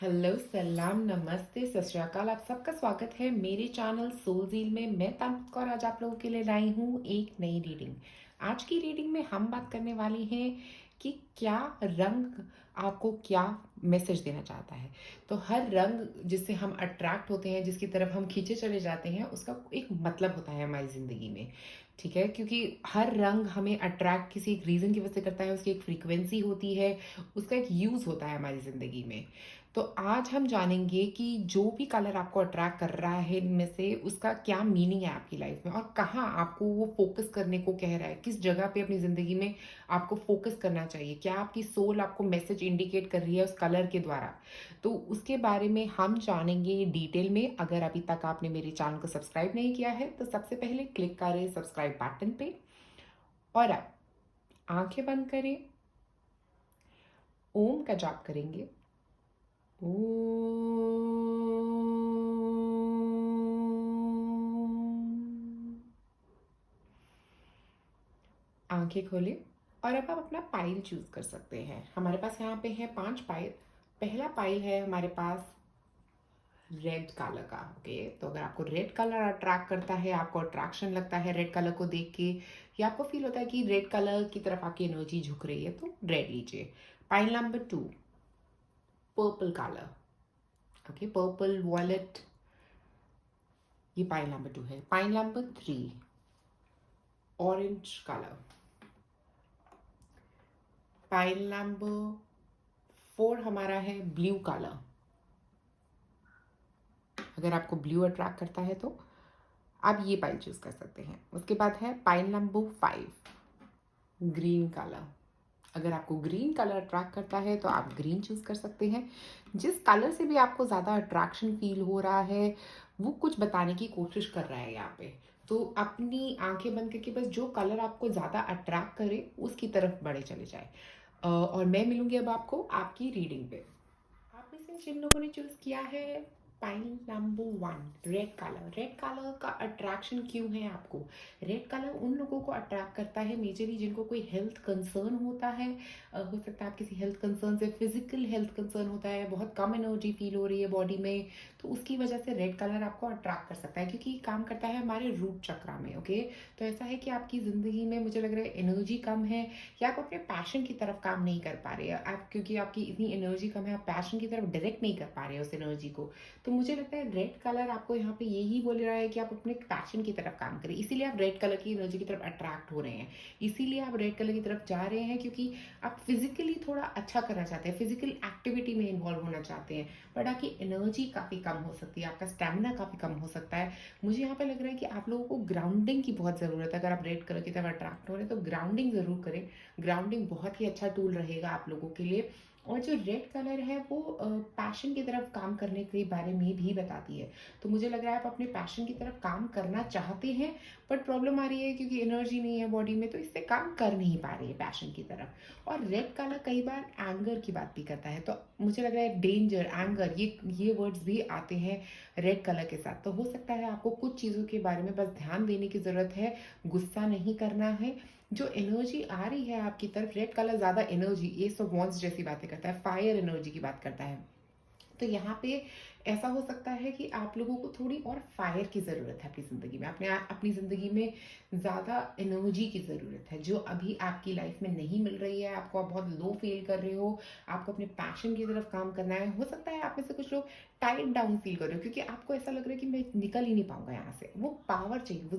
Hello, सलाम, नमस्ते, सत श्री अकाल। आप सबका स्वागत है मेरे चैनल सोल ज़ील में। मैं तामत कौर आज आप लोगों के लिए लाई हूँ एक नई रीडिंग। आज की रीडिंग में हम बात करने वाले हैं कि क्या रंग आपको क्या मैसेज देना चाहता है। तो हर रंग जिससे हम अट्रैक्ट होते हैं, जिसकी तरफ हम खींचे चले जाते हैं, उसका एक मतलब होता है हमारी ज़िंदगी में। ठीक है, क्योंकि हर रंग हमें अट्रैक्ट किसी एक रीज़न की वजह से करता है। उसकी एक फ्रीक्वेंसी होती है, उसका एक यूज़ होता है हमारी ज़िंदगी में। तो आज हम जानेंगे कि जो भी कलर आपको अट्रैक्ट कर रहा है इनमें से उसका क्या मीनिंग है आपकी लाइफ में, और कहाँ आपको वो फोकस करने को कह रहा है, किस जगह पे अपनी ज़िंदगी में आपको फोकस करना चाहिए, क्या आपकी सोल आपको मैसेज इंडिकेट कर रही है उस कलर के द्वारा। तो उसके बारे में हम जानेंगे डिटेल में। अगर अभी तक आपने मेरे चैनल को सब्सक्राइब नहीं किया है तो सबसे पहले क्लिक करें सब्सक्राइब बटन पे, और अब आंखें बंद करें, ओम का जाप करेंगे। आंखें खोलें और अब आप अपना पाइल चूज कर सकते हैं। हमारे पास यहाँ पे है 5 पाइल। पहला पाइल है हमारे पास रेड कलर का। ओके, तो अगर आपको रेड कलर अट्रैक्ट करता है, आपको अट्रैक्शन लगता है रेड कलर को देख के, या आपको फील होता है कि रेड कलर की तरफ आपकी एनर्जी झुक रही है, तो रेड लीजिए। Pile number 2, purple colour. Okay, purple violet, ये पाइल नंबर 2 है। Pile number 3, orange colour. Pile number 4 हमारा है ब्लू कलर। अगर आपको ब्लू अट्रैक्ट करता है तो आप ये पाइल चूज कर सकते हैं। उसके बाद है पाइल नंबर 5, ग्रीन कलर। अगर आपको ग्रीन कलर अट्रैक्ट करता है तो आप ग्रीन चूज कर सकते हैं। जिस कलर से भी आपको ज़्यादा अट्रैक्शन फील हो रहा है, वो कुछ बताने की कोशिश कर रहा है यहाँ पे। तो अपनी आंखें बंद करके बस जो कलर आपको ज़्यादा अट्रैक्ट करे उसकी तरफ बढ़े चले जाए। और मैं मिलूंगी अब आपको आपकी रीडिंग पे। आप में से जिन लोगों ने चूज किया है pile number 1, red colour. Red colour का अट्रैक्शन क्यों है आपको? रेड कलर उन लोगों को अट्रैक्ट करता है मेजरली जिनको कोई हेल्थ कंसर्न होता है। हो सकता है आप किसी हेल्थ कंसर्न से, फिजिकल हेल्थ कंसर्न होता है, बहुत कम एनर्जी फील हो रही है बॉडी में, तो उसकी वजह से रेड कलर आपको अट्रैक्ट कर सकता है, क्योंकि ये काम करता है हमारे रूट चक्रा में। ओके, तो ऐसा है कि आपकी ज़िंदगी में मुझे लग रहा है एनर्जी कम है, या आप अपने पैशन की तरफ काम नहीं कर पा रहे हैं। आप, क्योंकि आपकी इतनी एनर्जी कम है, आप पैशन की तरफ डायरेक्ट नहीं कर पा रहे हैं उस एनर्जी को। तो मुझे लगता है रेड कलर आपको यहाँ पे यही बोल रहा है कि आप अपने पैशन की तरफ काम करें, इसीलिए आप रेड कलर की एनर्जी की तरफ अट्रैक्ट हो रहे हैं, इसीलिए आप रेड कलर की तरफ जा रहे हैं, क्योंकि आप फिजिकली थोड़ा अच्छा करना चाहते हैं, फिजिकल एक्टिविटी में इन्वॉल्व होना चाहते हैं, बट आपकी एनर्जी काफ़ी कम हो सकती है, आपका स्टेमिना काफ़ी कम हो सकता है। मुझे यहाँ पे लग रहा है कि आप लोगों को ग्राउंडिंग की बहुत ज़रूरत है। अगर आप रेड कलर की तरफ अट्रैक्ट हो रहे हैं तो ग्राउंडिंग ज़रूर करें। ग्राउंडिंग बहुत ही अच्छा टूल रहेगा आप लोगों के लिए। और जो रेड कलर है वो पैशन की तरफ काम करने के बारे में भी बताती है। तो मुझे लग रहा है आप अपने पैशन की तरफ काम करना चाहते हैं, बट प्रॉब्लम आ रही है क्योंकि एनर्जी नहीं है बॉडी में, तो इससे काम कर नहीं पा रही है पैशन की तरफ। और रेड कलर कई बार एंगर की बात भी करता है, तो मुझे लग रहा है डेंजर, एंगर, ये वर्ड्स भी आते हैं रेड कलर के साथ। तो हो सकता है आपको कुछ चीज़ों के बारे में बस ध्यान देने की ज़रूरत है, गुस्सा नहीं करना है। जो एनर्जी आ रही है आपकी तरफ, रेड कलर ज़्यादा एनर्जी, एस ऑफ वॉन्ड्स जैसी बातें करता है, फायर एनर्जी की बात करता है। तो यहाँ पे ऐसा हो सकता है कि आप लोगों को थोड़ी और फायर की ज़रूरत है अपनी ज़िंदगी में, अपनी ज़िंदगी में ज़्यादा एनर्जी की ज़रूरत है, जो अभी आपकी लाइफ में नहीं मिल रही है। आपको, आप बहुत लो फील कर रहे हो, आपको अपने पैशन की तरफ काम करना है। हो सकता है आप में से कुछ लोग टाइट डाउन फील कर रहे हो, क्योंकि आपको ऐसा लग रहा है कि मैं निकल ही नहीं पाऊंगा यहाँ से। वो पावर चाहिए, वो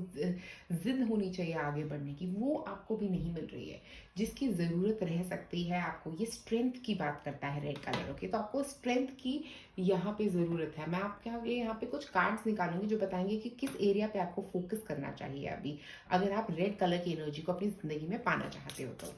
जिद होनी चाहिए आगे बढ़ने की, वो आपको भी नहीं मिल रही है, जिसकी ज़रूरत रह सकती है आपको। ये स्ट्रेंथ की बात करता है रेड कलर। ओके, तो आपको स्ट्रेंथ की यहाँ पे ज़रूरत है। मैं आपके आगे यहाँ पे कुछ कार्ड्स निकालूंगी जो बताएंगे कि किस एरिया पे आपको फोकस करना चाहिए अभी, अगर आप रेड कलर की एनर्जी को अपनी ज़िंदगी में पाना चाहते हो तो।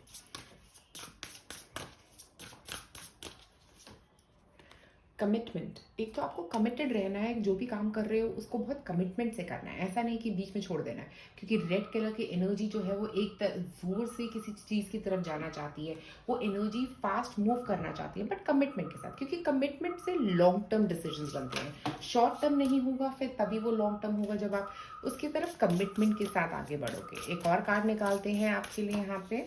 कमिटमेंट, एक तो आपको कमिटेड रहना है, जो भी काम कर रहे हो उसको बहुत कमिटमेंट से करना है, ऐसा नहीं कि बीच में छोड़ देना है, क्योंकि रेड कलर की एनर्जी जो है वो एक जोर से किसी चीज़ की तरफ जाना चाहती है, वो एनर्जी फास्ट मूव करना चाहती है, बट कमिटमेंट के साथ, क्योंकि कमिटमेंट से लॉन्ग टर्म डिसीजंस बनते हैं। शॉर्ट टर्म नहीं होगा, फिर तभी वो लॉन्ग टर्म होगा जब आप उसकी तरफ कमिटमेंट के साथ आगे बढ़ोगे। एक और कार्ड निकालते हैं आपके लिए यहाँ पे,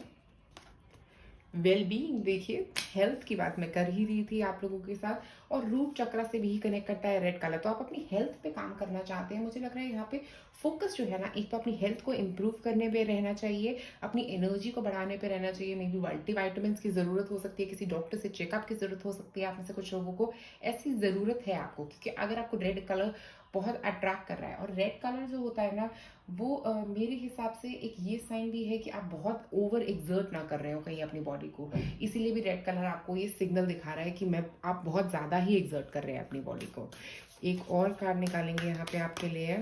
वेल बीइंग। देखिए, हेल्थ की बात मैं कर ही रही थी आप लोगों के साथ, और रूट चक्रा से भी कनेक्ट करता है रेड कलर। तो आप अपनी हेल्थ पे काम करना चाहते हैं, मुझे लग रहा है यहाँ पे फोकस जो है ना, एक तो अपनी हेल्थ को इम्प्रूव करने पे रहना चाहिए, अपनी एनर्जी को बढ़ाने पे रहना चाहिए। मे बी मल्टीविटामिन की ज़रूरत हो सकती है, किसी डॉक्टर से चेकअप की ज़रूरत हो सकती है। आप में से कुछ लोगों को ऐसी ज़रूरत है आपको, क्योंकि अगर आपको रेड कलर बहुत अट्रैक्ट कर रहा है, और रेड कलर जो होता है ना, वो मेरे हिसाब से एक ये साइन भी है कि आप बहुत ओवर एग्जर्ट ना कर रहे हो कहीं अपनी बॉडी को। इसीलिए भी रेड कलर आपको ये सिग्नल दिखा रहा है कि मैं आप बहुत ज़्यादा ही एग्जर्ट कर रहे हैं अपनी बॉडी को। एक और कार्ड निकालेंगे यहाँ पे आपके लिए।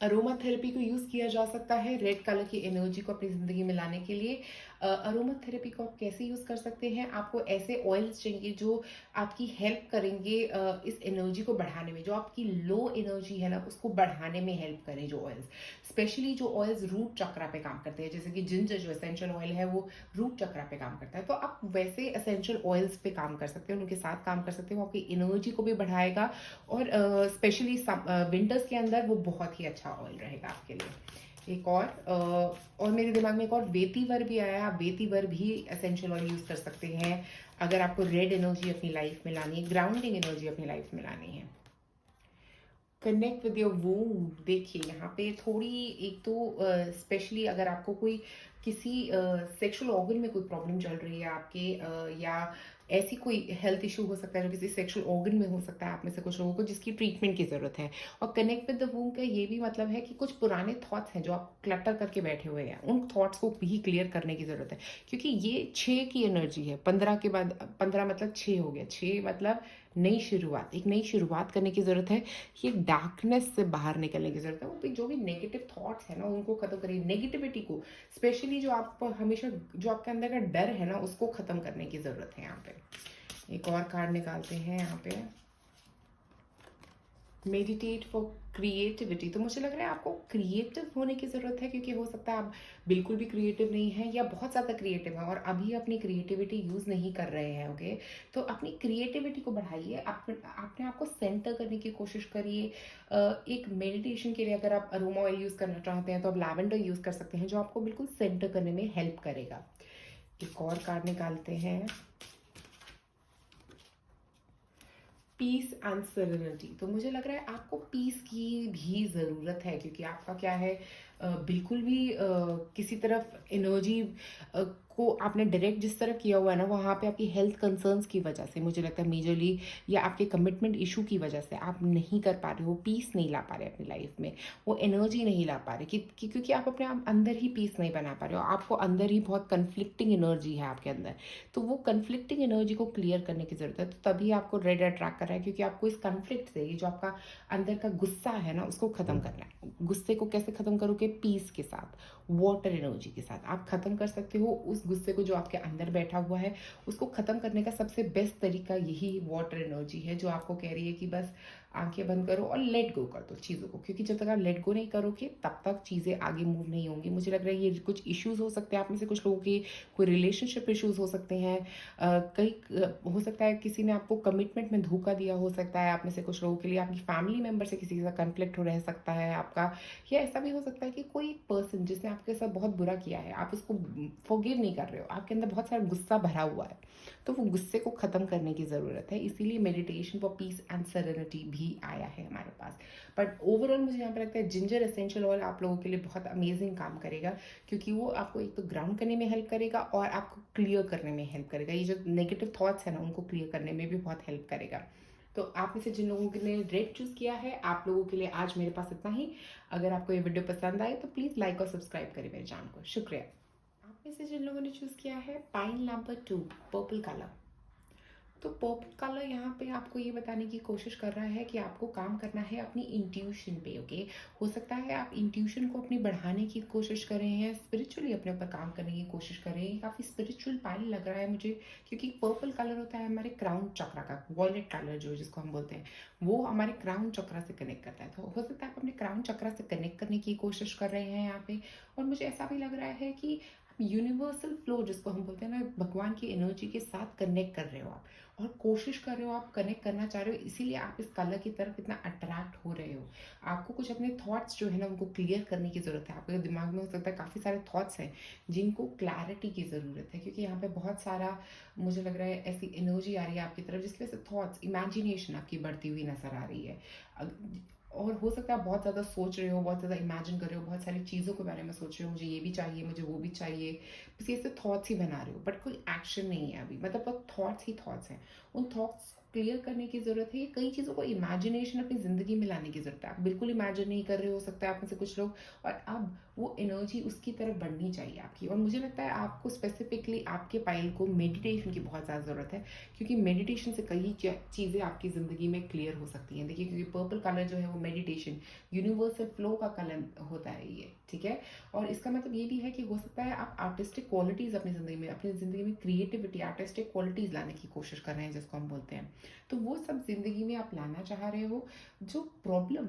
अरोमा थेरेपी को यूज़ किया जा सकता है रेड कलर की एनर्जी को अपनी ज़िंदगी में लाने के लिए। अरोमा थेरेपी को आप कैसे यूज़ कर सकते हैं? आपको ऐसे ऑयल्स चाहिए जो आपकी हेल्प करेंगे इस एनर्जी को बढ़ाने में, जो आपकी लो एनर्जी है ना उसको बढ़ाने में हेल्प करें। जो ऑयल्स, स्पेशली जो ऑयल्स रूट चक्रा पे काम करते हैं, जैसे कि जिंजर जो एसेंशियल ऑयल है वो रूट चक्रा पे काम करता है, तो आप वैसे एसेंशियल ऑयल्स पे काम कर सकते हैं, उनके साथ काम कर सकते हैं। वो आपकी एनर्जी को भी बढ़ाएगा, और स्पेशली विंटर्स के अंदर वो बहुत ही अच्छा ऑयल रहेगा आपके लिए। एक और मेरे दिमाग में एक और वेतीवर भी आया। आप वेतीवर भी एसेंशियल ऑयल यूज़ कर सकते हैं अगर आपको रेड एनर्जी अपनी लाइफ में लानी है, ग्राउंडिंग एनर्जी अपनी लाइफ में लानी है। Connect with your womb. देखिए यहाँ पे थोड़ी, एक तो स्पेशली अगर आपको कोई किसी सेक्सुअल ऑर्गन में कोई प्रॉब्लम चल रही है आपके, या ऐसी कोई हेल्थ इशू हो सकता है जो किसी सेक्सुअल ऑर्गन में हो सकता है आप में से कुछ लोगों को, जिसकी ट्रीटमेंट की ज़रूरत है। और कनेक्ट विद द वूम्ब का ये भी मतलब है कि कुछ पुराने थॉट्स हैं जो आप क्लटर करके बैठे हुए हैं, उन थॉट्स को भी क्लियर करने की ज़रूरत है। क्योंकि ये 6 की एनर्जी है, 15 के बाद 15 मतलब 6 हो गया, 6 मतलब नई शुरुआत, एक नई शुरुआत करने की ज़रूरत है। ये डार्कनेस से बाहर निकलने की ज़रूरत है। वो भी जो भी नेगेटिव थॉट्स है ना उनको ख़त्म करिए, नेगेटिविटी को, स्पेशली जो आप हमेशा, जो आपके अंदर का डर है ना उसको ख़त्म करने की ज़रूरत है यहाँ पे। एक और कार्ड निकालते हैं यहाँ पे, मेडिटेट फॉर क्रिएटिविटी। तो मुझे लग रहा है आपको क्रिएटिव होने की ज़रूरत है, क्योंकि हो सकता है आप बिल्कुल भी क्रिएटिव नहीं हैं या बहुत ज़्यादा क्रिएटिव हैं और अभी अपनी क्रिएटिविटी यूज़ नहीं कर रहे हैं। ओके, तो अपनी क्रिएटिविटी को बढ़ाइए, अपने आप को सेंटर करने की कोशिश करिए। एक मेडिटेशन के लिए अगर आप अरोमा ऑयल यूज़ करना चाहते हैं तो आप लैवेंडर यूज़ कर सकते हैं, जो आपको बिल्कुल सेंटर करने में हेल्प करेगा। एक और कार्ड निकालते हैं, पीस एंड सेरेनिटी। तो मुझे लग रहा है आपको पीस की भी ज़रूरत है, क्योंकि आपका क्या है, बिल्कुल भी किसी तरफ एनर्जी को आपने डायरेक्ट जिस तरफ किया हुआ है ना, वहाँ पे आपकी हेल्थ कंसर्न्स की वजह से मुझे लगता है मेजरली, या आपके कमिटमेंट इशू की वजह से आप नहीं कर पा रहे हो, पीस नहीं ला पा रहे अपनी लाइफ में, वो एनर्जी नहीं ला पा रहे क्योंकि आप अपने आप अंदर ही पीस नहीं बना पा रहे हो। आपको अंदर ही बहुत कन्फ्लिक्टिंग एनर्जी है आपके अंदर, तो वो कन्फ्लिक्टिंग एनर्जी को क्लियर करने की ज़रूरत है। तो तभी आपको रेड अट्रैक्ट कर रहा है, क्योंकि आपको इस कन्फ्लिक्ट से, ये जो आपका अंदर का गुस्सा है ना उसको ख़त्म करना है। गुस्से को कैसे ख़त्म करोगे? पीस के साथ, वाटर एनर्जी के साथ आप ख़त्म कर सकते हो उस गुस्से को जो आपके अंदर बैठा हुआ है। उसको ख़त्म करने का सबसे बेस्ट तरीका यही वाटर एनर्जी है, जो आपको कह रही है कि बस आंखें बंद करो और लेट गो कर दो चीज़ों को, क्योंकि जब तक आप लेट गो नहीं करोगे तब तक चीज़ें आगे मूव नहीं होंगी। मुझे लग रहा है ये कुछ इश्यूज़ हो सकते हैं आप में से कुछ लोगों के, कोई रिलेशनशिप इश्यूज़ हो सकते हैं, कई हो सकता है किसी ने आपको कमिटमेंट में धोखा दिया हो सकता है आप में से कुछ लोगों के लिए, आपकी फैमिली मेम्बर से किसी के साथ कन्फ्लिक्ट हो रह सकता है आपका, या ऐसा भी हो सकता है कि कोई पर्सन जिसने आपके साथ बहुत बुरा किया है आप उसको फॉरगिव नहीं कर रहे हो, आपके अंदर बहुत सारा गुस्सा भरा हुआ है, तो वो गुस्से को ख़त्म करने की ज़रूरत है। इसीलिए meditation for piece and serenity भी आया है हमारे पास। बट ओवरऑल मुझे यहाँ पे लगता है जिंजर एसेंशियल ऑयल आप लोगों के लिए बहुत अमेजिंग काम करेगा, क्योंकि वो आपको एक तो ग्राउंड करने में हेल्प करेगा और आपको क्लियर करने में हेल्प करेगा। ये जो नेगेटिव थॉट्स है ना उनको क्लियर करने में भी बहुत हेल्प करेगा। तो आप में से जिन लोगों ने रेड चूज़ किया है, आप लोगों के लिए आज मेरे पास इतना ही। अगर आपको ये वीडियो पसंद आए तो प्लीज़ लाइक और सब्सक्राइब करें मेरे चैनल को। शुक्रिया। आप में से जिन लोगों ने चूज़ किया है पाइन नंबर 2, पर्पल कलर, तो पर्पल कलर यहाँ पे आपको ये बताने की कोशिश कर रहा है कि आपको काम करना है अपनी इंट्यूशन पे। ओके, हो सकता है आप इंट्यूशन को अपनी बढ़ाने की कोशिश कर रहे हैं, स्पिरिचुअली अपने ऊपर काम करने की कोशिश कर रहे हैं। काफ़ी स्पिरिचुअल पाइन लग रहा है मुझे, क्योंकि पर्पल कलर होता है हमारे क्राउन चक्रा का, वॉयलेट कलर जो जिसको हम बोलते हैं, वो हमारे क्राउन चक्रा से कनेक्ट करता है। तो हो सकता है आप अपने क्राउन चक्रा से कनेक्ट करने की कोशिश कर रहे हैं यहाँ पे। और मुझे ऐसा भी लग रहा है कि यूनिवर्सल फ्लो जिसको हम बोलते हैं ना, भगवान की एनर्जी के साथ कनेक्ट कर रहे हो आप, और कोशिश कर रहे हो, आप कनेक्ट करना चाह रहे हो, इसीलिए आप इस कलर की तरफ इतना अट्रैक्ट हो रहे हो। आपको कुछ अपने थॉट्स जो है ना उनको क्लियर करने की ज़रूरत है। आपके दिमाग में हो सकता है काफ़ी सारे थॉट्स हैं जिनको क्लैरिटी की ज़रूरत है, क्योंकि यहाँ पे बहुत सारा मुझे लग रहा है ऐसी एनर्जी आ रही है आपकी तरफ जिसकी वजह से थॉट्स, इमेजिनेशन आपकी बढ़ती हुई नजर आ रही है। और हो सकता है आप बहुत ज़्यादा सोच रहे हो, बहुत ज़्यादा इमेजिन कर रहे हो, बहुत सारी चीज़ों के बारे में सोच रहे हो, मुझे ये भी चाहिए, मुझे वो भी चाहिए, बस ये सिर्फ थॉट्स ही बना रहे हो, बट कोई एक्शन नहीं है अभी, मतलब बस थॉट्स ही थॉट्स हैं। उन थॉट्स क्लियर करने की ज़रूरत है। ये कई चीज़ों को इमेजिनेशन अपनी ज़िंदगी में लाने की ज़रूरत है। आप बिल्कुल इमेजिन नहीं कर रहे हो सकता है आप में से कुछ लोग, और अब वो एनर्जी उसकी तरफ बढ़नी चाहिए आपकी। और मुझे लगता है आपको स्पेसिफिकली आपके पाइल को मेडिटेशन की बहुत ज़्यादा ज़रूरत है, क्योंकि मेडिटेशन से कई चीज़ें आपकी ज़िंदगी में क्लियर हो सकती हैं। देखिए, क्योंकि पर्पल कलर जो है वो मेडिटेशन, यूनिवर्सल फ्लो का कलर होता है ये, ठीक है। और इसका मतलब ये भी है कि हो सकता है आप आर्टिस्टिक क्वालिटीज़ अपनी ज़िंदगी में क्रिएटिविटी, आर्टिस्टिक क्वालिटीज़ लाने की कोशिश कर रहे हैं, जिसको हम बोलते हैं। तो वो सब ज़िंदगी में आप लाना चाह रहे हो। जो प्रॉब्लम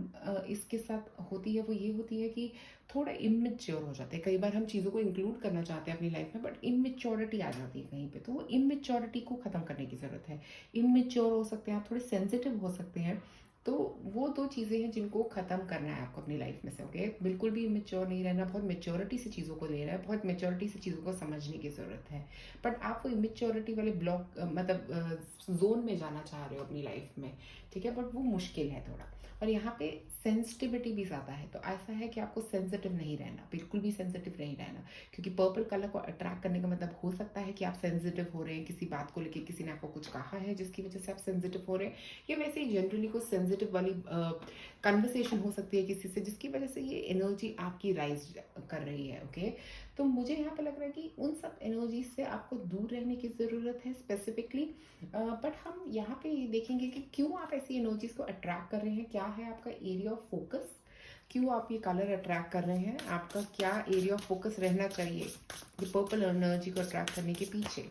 इसके साथ होती है वो ये होती है कि थोड़ा इमेच्योर हो जाते हैं। कई बार हम चीज़ों को इंक्लूड करना चाहते हैं अपनी लाइफ में, बट इमेच्योरिटी आ जाती है कहीं पे, तो वो इमेच्योरिटी को ख़त्म करने की ज़रूरत है। इमेच्योर हो सकते हैं आप, थोड़े सेंसिटिव हो सकते हैं, तो वो दो चीज़ें हैं जिनको ख़त्म करना है आपको अपनी लाइफ में से। ओके, बिल्कुल भी इमेच्योर नहीं रहना, बहुत मेच्योरिटी से चीज़ों को लेना है, बहुत मेच्योरिटी से चीज़ों को समझने की ज़रूरत है। बट आप वो इमेच्योरिटी वाले ब्लॉक मतलब जोन में जाना चाह रहे हो अपनी लाइफ में, ठीक है, बट वो मुश्किल है थोड़ा। और यहाँ पे सेंसिटिविटी भी ज़्यादा है, तो ऐसा है कि आपको सेंसिटिव नहीं रहना, बिल्कुल भी सेंसिटिव नहीं रहना, क्योंकि पर्पल कलर को अट्रैक्ट करने का मतलब हो सकता है कि आप सेंसिटिव हो रहे हैं किसी बात को लेके, किसी ने आपको कुछ कहा है जिसकी वजह से आप सेंसिटिव हो रहे हैं, या वैसे ही जनरली कुछ सेंसिटिव वाली कन्वर्सेशन हो सकती है किसी से, जिसकी वजह से ये एनर्जी आपकी राइज कर रही है। ओके, तो मुझे यहाँ पे लग रहा है कि उन सब एनर्जी से आपको दूर रहने की ज़रूरत है स्पेसिफिकली। बट हम यहाँ पे ये देखेंगे कि क्यों आप ऐसी एनर्जीज को अट्रैक्ट कर रहे हैं, क्या है आपका एरिया ऑफ फोकस, क्यों आप ये कलर अट्रैक्ट कर रहे हैं, आपका क्या एरिया ऑफ फोकस रहना चाहिए ये पर्पल एनर्जी को अट्रैक्ट करने के पीछे।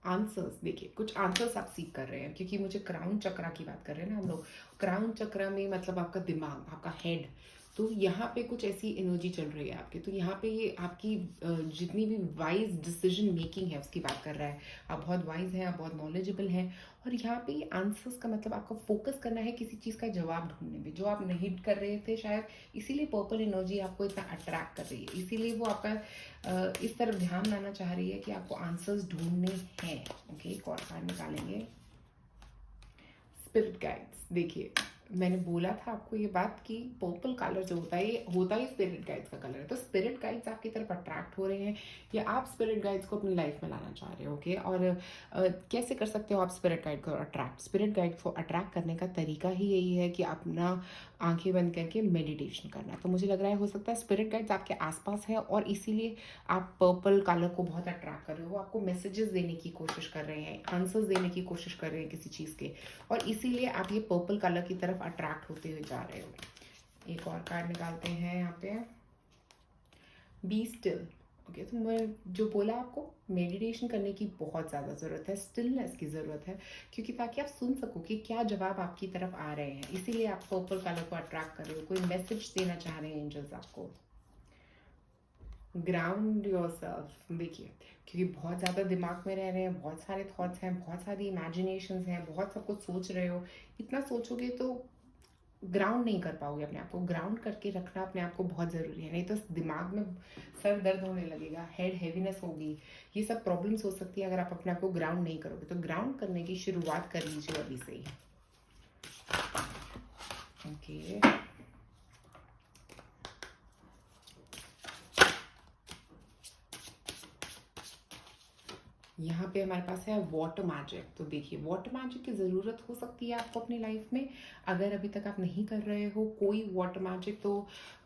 आंसर्स देखिए, कुछ आंसर्स आप सीख कर रहे हैं, क्योंकि मुझे क्राउन चक्रा की बात कर रहे हैं ना हम लोग। क्राउन चक्रा में मतलब आपका दिमाग, आपका हेड, तो यहाँ पे कुछ ऐसी एनर्जी चल रही है आपकी, तो यहाँ पे ये आपकी जितनी भी वाइज डिसीजन मेकिंग है उसकी बात कर रहा है। आप बहुत वाइज हैं, आप बहुत नॉलेजेबल हैं, और यहाँ पे आंसर्स का मतलब आपका फोकस करना है किसी चीज़ का जवाब ढूंढने में, जो आप नहीं कर रहे थे शायद, इसीलिए पर्पल एनर्जी आपको इतना अट्रैक्ट कर रही है, इसीलिए वो आपका इस तरफ ध्यान लाना चाह रही है कि आपको आंसर्स ढूंढने हैं। ओके, एक और कार्ड निकालेंगे, स्पिरिट गाइड्स। देखिए, मैंने बोला था आपको ये बात कि पर्पल कलर जो होता है ये होता ही स्पिरिट गाइड्स का कलर है, तो स्पिरिट गाइड्स आपकी तरफ अट्रैक्ट हो रहे हैं, या आप स्पिरिट गाइड्स को अपनी लाइफ में लाना चाह रहे हो। ओके, और कैसे कर सकते हो आप स्पिरिट गाइड को अट्रैक्ट? स्पिरिट गाइड को अट्रैक्ट करने का तरीका ही यही है कि अपना आंखें बंद करके मेडिटेशन करना। तो मुझे लग रहा है हो सकता है स्पिरिट गाइड्स आपके आसपास है, और इसीलिए आप पर्पल कलर को बहुत अट्रैक्ट कर रहे हो, आपको मैसेजेस देने की कोशिश कर रहे हैं, आंसर्स देने की कोशिश कर रहे हैं किसी चीज़ के, और इसीलिए आप ये पर्पल कलर की तरफ अट्रैक्ट होते हुए जा रहे हो। एक और कार्ड निकालते हैं यहाँ पे, बी स्टिल। ओके, तो मैं जो बोला आपको, मेडिटेशन करने की बहुत ज़्यादा ज़रूरत है, स्टिलनेस की ज़रूरत है, क्योंकि ताकि आप सुन सको कि क्या जवाब आपकी तरफ आ रहे हैं, इसीलिए आप पर्पल कलर को अट्रैक्ट कर रहे हो, कोई मैसेज देना चाह रहे हैं एंजल्स आपको। Ground yourself. देखिए, क्योंकि बहुत ज़्यादा दिमाग में रह रहे हैं, बहुत सारे थॉट्स हैं, बहुत सारी इमेजिनेशंस हैं, बहुत सब कुछ सोच रहे हो, इतना सोचोगे तो ग्राउंड नहीं कर पाओगे अपने आप को। ग्राउंड करके रखना अपने आप को बहुत ज़रूरी है, नहीं तो दिमाग में सर दर्द होने लगेगा, हेड हैवीनेस होगी, ये सब प्रॉब्लम्स हो सकती है अगर आप अपने आप को ग्राउंड नहीं करोगे। तो ग्राउंड करने की शुरुआत कर लीजिए अभी से ही। ओके, यहाँ पे हमारे पास है वाटर मैजिक। तो देखिए, वाटर मैजिक की ज़रूरत हो सकती है आपको अपनी लाइफ में, अगर अभी तक आप नहीं कर रहे हो कोई वाटर मैजिक। तो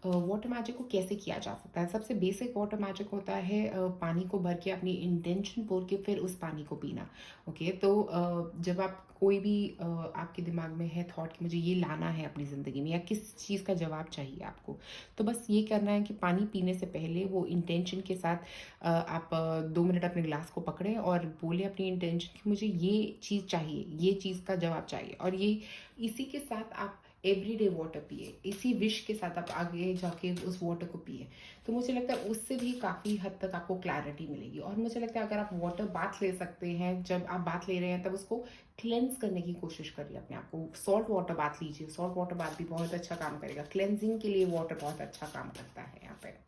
वाटर मैजिक को कैसे किया जा सकता है? सबसे बेसिक वाटर मैजिक होता है पानी को भर के अपनी इंटेंशन बोल के फिर उस पानी को पीना। ओके, तो जब आप कोई भी आपके दिमाग में है थॉट कि मुझे ये लाना है अपनी ज़िंदगी में, या किस चीज़ का जवाब चाहिए आपको, तो बस ये करना है कि पानी पीने से पहले वो इंटेंशन के साथ आप 2 मिनट अपने ग्लास को पकड़ें और बोले अपनी इंटेंशन कि मुझे ये चीज़ चाहिए, ये चीज़ का जवाब चाहिए, और ये इसी के साथ आप एवरीडे वाटर पिए, इसी विश के साथ आप आगे जाके उस वाटर को पिए। तो मुझे लगता है उससे भी काफ़ी हद तक आपको क्लैरिटी मिलेगी। और मुझे लगता है अगर आप वाटर बाथ ले सकते हैं, जब आप बाथ ले रहे हैं तब उसको क्लेंस करने की कोशिश करिए अपने आप को। सॉल्ट वाटर बाथ लीजिए, सॉल्ट वाटर बाथ भी बहुत अच्छा काम करेगा, क्लेंजिंग के लिए वाटर बहुत अच्छा काम करता है यहाँ पे।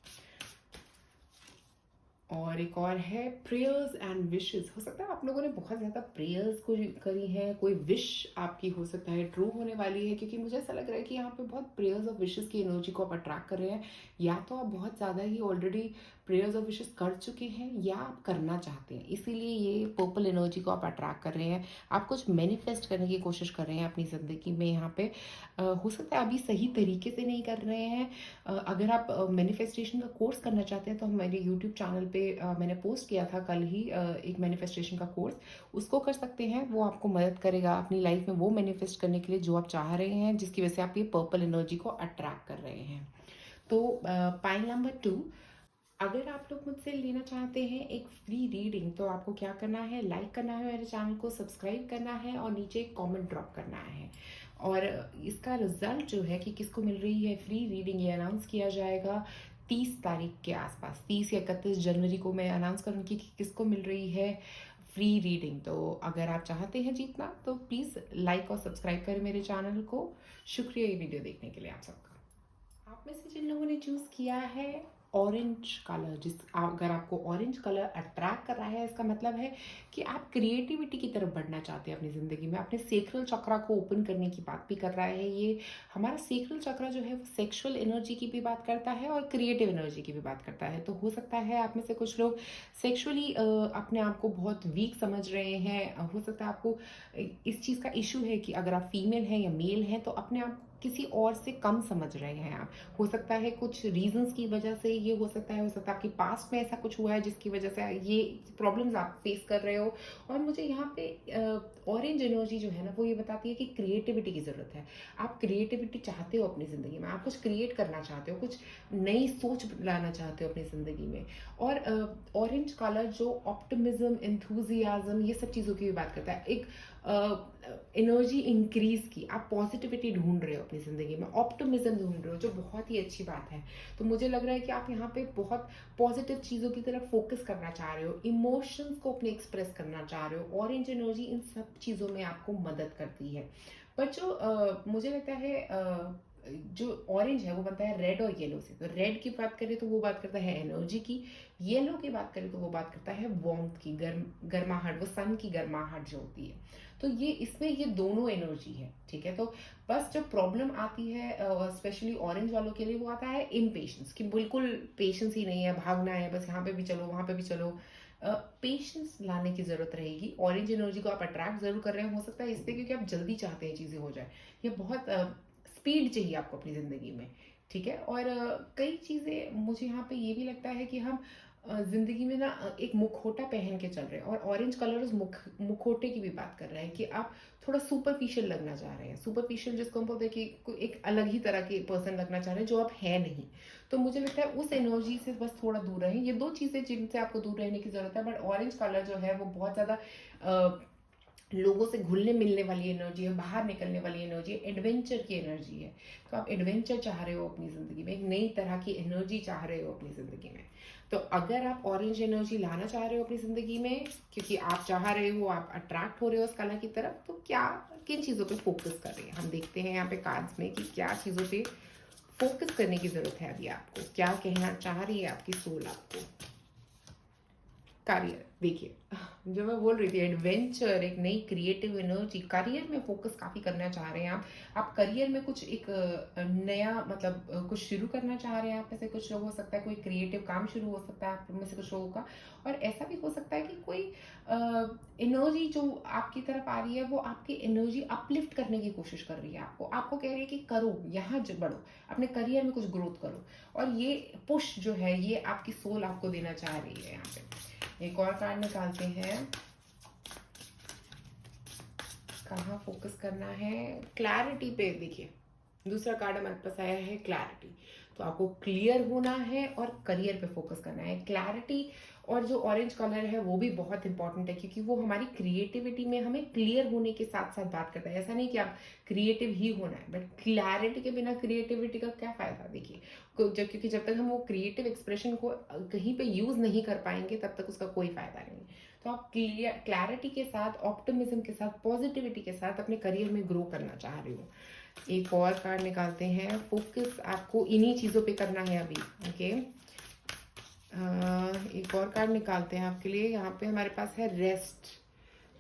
और एक और है प्रेयर्स एंड विशेस। हो सकता है आप लोगों ने बहुत ज़्यादा प्रेयर्स को करी है, कोई विश आपकी हो सकता है ट्रू होने वाली है, क्योंकि मुझे ऐसा लग रहा है कि यहाँ पे बहुत प्रेयर्स और विशेस की एनर्जी को आप अट्रैक्ट कर रहे हैं। या तो आप बहुत ज़्यादा ही ऑलरेडी प्रेयर्स और विशेस कर चुके हैं, या आप करना चाहते हैं, इसीलिए ये पर्पल एनर्जी को आप अट्रैक्ट कर रहे हैं। आप कुछ मैनिफेस्ट करने की कोशिश कर रहे हैं अपनी ज़िंदगी में यहाँ पे। हो सकता है अभी सही तरीके से नहीं कर रहे हैं। अगर आप मैनिफेस्टेशन का कोर्स करना चाहते हैं तो मेरे यूट्यूब चैनल पे मैंने पोस्ट किया था कल ही एक मैनिफेस्टेशन का कोर्स, उसको कर सकते हैं। वो आपको मदद करेगा अपनी लाइफ में वो मैनिफेस्ट करने के लिए जो आप चाह रहे हैं, जिसकी वजह से आप ये पर्पल एनर्जी को अट्रैक्ट कर रहे हैं। तो पॉइंट नंबर 2, अगर आप लोग मुझसे लेना चाहते हैं एक फ्री रीडिंग, तो आपको क्या करना है, लाइक करना है मेरे चैनल को, सब्सक्राइब करना है और नीचे एक कमेंट ड्रॉप करना है। और इसका रिजल्ट जो है कि किसको मिल रही है फ्री रीडिंग, ये अनाउंस किया जाएगा 30 तारीख के आसपास। 30 या 31 जनवरी को मैं अनाउंस करूँगी कि किसको मिल रही है फ्री रीडिंग। तो अगर आप चाहते हैं जीतना तो प्लीज़ लाइक और सब्सक्राइब करें मेरे चैनल को। शुक्रिया ये वीडियो देखने के लिए आप सबका। आप में से जिन लोगों ने चूज़ किया है ऑरेंज कलर, अगर आपको ऑरेंज कलर अट्रैक्ट कर रहा है, इसका मतलब है कि आप क्रिएटिविटी की तरफ बढ़ना चाहते हैं अपनी ज़िंदगी में। अपने सेक्रल चक्रा को ओपन करने की बात भी कर रहा है ये। हमारा सेक्रल चक्रा जो है वो सेक्सुअल एनर्जी की भी बात करता है और क्रिएटिव एनर्जी की भी बात करता है। तो हो सकता है आप में से कुछ लोग सेक्सुअली अपने आप को बहुत वीक समझ रहे हैं। हो सकता है आपको इस चीज़ का इशू है कि अगर आप फीमेल हैं या मेल हैं तो अपने आप को किसी और से कम समझ रहे हैं आप। हो सकता है कुछ रीजंस की वजह से ये हो सकता है आपके पास्ट में ऐसा कुछ हुआ है जिसकी वजह से ये प्रॉब्लम्स आप फेस कर रहे हो। और मुझे यहाँ पे ऑरेंज एनर्जी जो है ना वो ये बताती है कि क्रिएटिविटी की ज़रूरत है। आप क्रिएटिविटी चाहते हो अपनी ज़िंदगी में, आप कुछ क्रिएट करना चाहते हो, कुछ नई सोच लाना चाहते हो अपनी ज़िंदगी में। और ऑरेंज कलर जो ऑप्टिमिज्म, एंथुजियाज्म, ये सब चीज़ों की भी बात करता है। एक एनर्जी इंक्रीज की, आप पॉजिटिविटी ढूंढ रहे हो अपनी ज़िंदगी में, ऑप्टिमिज्म ढूंढ रहे हो, जो बहुत ही अच्छी बात है। तो मुझे लग रहा है कि आप यहाँ पे बहुत पॉजिटिव चीज़ों की तरफ फोकस करना चाह रहे हो, इमोशंस को अपने एक्सप्रेस करना चाह रहे हो। ऑरेंज एनर्जी इन सब चीज़ों में आपको मदद करती है। पर जो मुझे लगता है जो ऑरेंज है वो बनता है रेड और येलो से। तो रेड की बात करें तो वो बात करता है एनर्जी की, येलो की बात करें तो वो बात करता है वार्मथ की, गर्माहट, वो सन की गर्माहट जो होती है। तो ये इसमें ये दोनों एनर्जी है, ठीक है। तो बस जब प्रॉब्लम आती है स्पेशली ऑरेंज वालों के लिए, वो आता है इम्पेशेंस, कि बिल्कुल पेशेंस ही नहीं है, भागना है बस, यहाँ पे भी चलो वहाँ पे भी चलो। पेशेंस लाने की जरूरत रहेगी। ऑरेंज एनर्जी को आप अट्रैक्ट जरूर कर रहे हैं, हो सकता है इसलिए क्योंकि आप जल्दी चाहते हैं चीज़ें हो जाए, ये बहुत स्पीड चाहिए आपको अपनी ज़िंदगी में, ठीक है। और कई चीज़ें मुझे यहाँ पे ये भी लगता है कि हम ज़िंदगी में ना एक मुखौटा पहन के चल रहे हैं, और ऑरेंज कलर उस मुखौटे की भी बात कर रहा है कि आप थोड़ा सुपरफिशियल लगना चाह रहे हैं। सुपरफिशियल जिसको हम बोलते हैं कि कोई एक अलग ही तरह के पर्सन लगना चाह रहे हैं जो आप है नहीं। तो मुझे लगता है उस एनर्जी से बस थोड़ा दूर रहें। ये दो चीज़ें जिनसे आपको दूर रहने की ज़रूरत है। बट ऑरेंज कलर जो है वो बहुत ज़्यादा लोगों से घुलने मिलने वाली एनर्जी है, बाहर निकलने वाली एनर्जी है, एडवेंचर की एनर्जी है। तो आप एडवेंचर चाह रहे हो अपनी ज़िंदगी में, एक नई तरह की एनर्जी चाह रहे हो अपनी ज़िंदगी में। तो अगर आप ऑरेंज एनर्जी लाना चाह रहे हो अपनी ज़िंदगी में, क्योंकि आप चाह रहे हो, आप अट्रैक्ट हो रहे हो उस कलर की तरफ, तो क्या किन चीज़ों पे फोकस कर रहे हैं हम देखते हैं यहाँ पे कार्ड्स में कि क्या चीज़ों पे फोकस करने की ज़रूरत है अभी आपको, क्या कहना चाह रही है आपकी सोल आपको। करियर देखिए, जो मैं बोल रही थी एडवेंचर, एक नई क्रिएटिव एनर्जी, करियर में फोकस काफ़ी करना चाह रहे हैं आप करियर में कुछ एक नया मतलब कुछ शुरू करना चाह रहे हैं। आप में से कुछ लोग, हो सकता है कोई क्रिएटिव काम शुरू हो सकता है आप में से कुछ लोगों का। और ऐसा भी हो सकता है कि कोई एनर्जी जो आपकी तरफ आ रही है वो आपकी एनर्जी अपलिफ्ट करने की कोशिश कर रही है आपको कह रही है कि करो, यहाँ बढ़ो, अपने करियर में कुछ ग्रोथ करो। और ये पुश जो है ये आपकी सोल आपको देना चाह रही है। यहाँ पे एक और कार्ड निकालते हैं, कहाँ फोकस करना है, क्लैरिटी पे। देखिए दूसरा कार्ड हमारे पास आया है क्लैरिटी। तो आपको क्लियर होना है और करियर पे फोकस करना है। क्लैरिटी और जो ऑरेंज कलर है वो भी बहुत इंपॉर्टेंट है, क्योंकि वो हमारी क्रिएटिविटी में हमें क्लियर होने के साथ साथ बात करता है। ऐसा नहीं कि आप क्रिएटिव ही होना है, बट क्लैरिटी के बिना क्रिएटिविटी का क्या फायदा। देखिए, क्योंकि जब तक हम वो क्रिएटिव एक्सप्रेशन को कहीं पे यूज नहीं कर पाएंगे तब तक उसका कोई फायदा नहीं। तो आप क्लैरिटी के साथ, ऑप्टिमिज्म के साथ, पॉजिटिविटी के साथ अपने करियर में ग्रो करना चाह रहे हो। एक और कार्ड निकालते हैं। फोकस आपको इन्हीं चीज़ों पे करना है अभी। ओके, एक और कार्ड निकालते हैं आपके लिए। यहाँ पे हमारे पास है रेस्ट।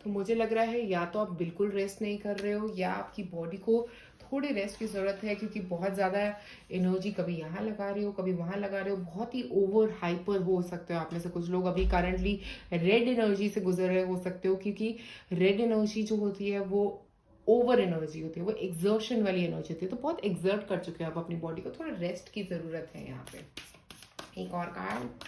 तो मुझे लग रहा है या तो आप बिल्कुल रेस्ट नहीं कर रहे हो, या आपकी बॉडी को थोड़ी रेस्ट की ज़रूरत है, क्योंकि बहुत ज़्यादा एनर्जी कभी यहाँ लगा रहे हो, कभी वहाँ लगा रहे हो। बहुत ही ओवर हाइपर हो सकते हो। आप में से कुछ लोग अभी करंटली रेड एनर्जी से गुजर रहे हो सकते हो, क्योंकि रेड एनर्जी जो होती है वो ओवर एनर्जी होती है, वो एक्सर्शन वाली एनर्जी होती है। तो बहुत एक्सर्ट कर चुके हो आप अपनी बॉडी को, थोड़ा रेस्ट की ज़रूरत है यहाँ पे। एक और कार्ड,